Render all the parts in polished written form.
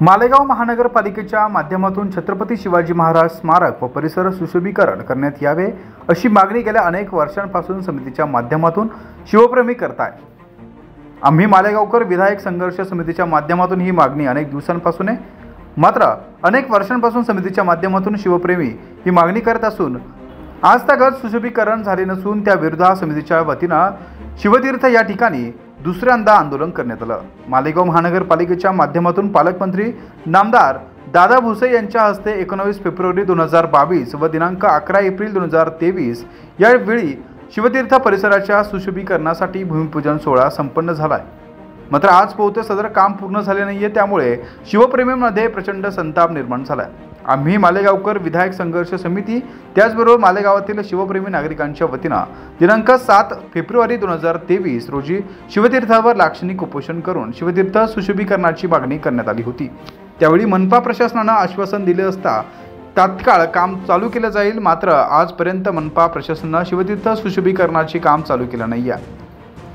मालेगाव महानगरपालिकेच्या माध्यमातून छत्रपती शिवाजी महाराज स्मारक व परिसर सुशोभीकरण करण्यात यावे अशी मागणी गेल्या अनेक वर्षांपासून समितीच्या माध्यमातून शिवप्रेमी करत आहे। आम्ही मालेगावकर विधायक संघर्ष समितीच्या माध्यमातून ही मागणी अनेक दिवसांपासून आहे, मात्र अनेक वर्षांपासून समितीच्या माध्यमातून शिवप्रेमी ही मागणी करत असून आज तक सुशोभीकरण झाले नसून त्या विरोधात समितीच्या वतीने शिवतीर्थ या ठिकाणी दुसऱ्यांदा आंदोलन करण्यात आलं। मालेगाव महानगरपालिकेच्या माध्यमातून पालकमंत्री नामदार दादा भुसे यांच्या हस्ते 19 फेब्रुवारी 2022 व दिनांक 11 एप्रिल 2023 यावेळी शिवतीर्थ परिसराच्या सुशोभीकरणासाठी भूमिपूजन सोहळा संपन्न झाला आहे। मात्र आज पोहोचते सदर काम पूर्ण झाले नाहीये, त्यामुळे शिवप्रेमींमध्ये प्रचंड संताप निर्माण झाला आहे। आम्ही मालेगावकर विधायक संघर्ष समिती त्याचबरोबर मालेगावातील शिवप्रेमी नागरिकांच्या वतीने दिनांक 7 फेब्रुवारी 2023 रोजी शिवतीर्थावर लाक्षणिक उपोषण करून शिवतीर्थ सुशोभीकरणाची मागणी करण्यात आली होती। त्यावेळी मनपा प्रशासनाने आश्वासन दिले असता तात्काळ काम चालू केले जाईल, मात्र आजपर्यंत मनपा प्रशासनाने शिवतीर्थ सुशोभीकरणाचे काम चालू केले नाही आहे।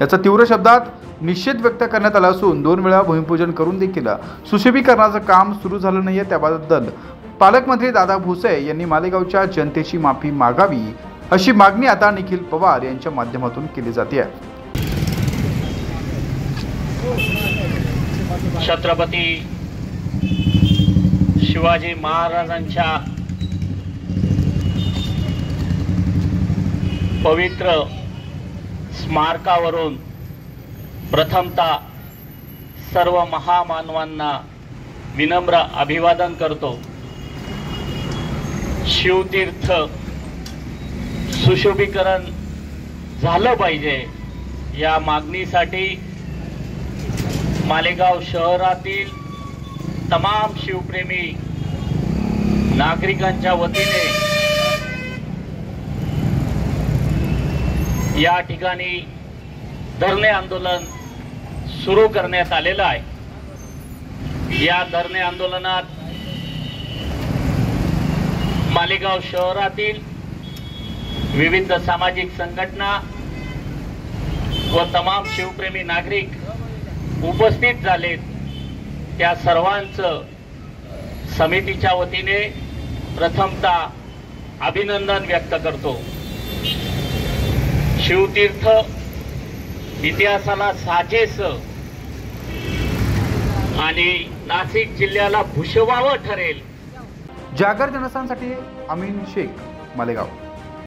याचा तीव्र शब्दात निषेध व्यक्त करण्यात आला असून 2 वेळा भूमिपूजन करून देखील सुशोभीकरणाचे काम सुरू झाले नाहीये। त्याबद्दल पालकमंत्री दादा भुसे यांनी मालेगावच्या जनतेची माफी मागावी अशी मागणी आता निखिल पवार यांच्या माध्यमातून केली जाते आहे। छत्रपती शिवाजी महाराजांच्या पवित्र स्मारकावरून प्रथमतः सर्व महामानवांना विनम्र अभिवादन करतो। शिवतीर्थ सुशोभीकरण झालं पाहिजे या मागणीसाठी मालेगाव शहरातील तमाम शिवप्रेमी नागरिकांच्या वतीने या ठिकाणी धरणे आंदोलन सुरू करण्यात आलेलं आहे। या धरणे आंदोलनात मालेगाव शहरातील विविध सामाजिक संघटना व तमाम शिवप्रेमी नागरिक उपस्थित झालेत। त्या सर्वांचं समितीच्या वतीने प्रथमतः अभिनंदन व्यक्त करतो। शिवतीर्थ इतिहासाला साजेस आणि नाशिक जिल्ह्याला भूषवावं ठरेल। जागर जनस्थानसाठी अमीन शेख, मालेगाव।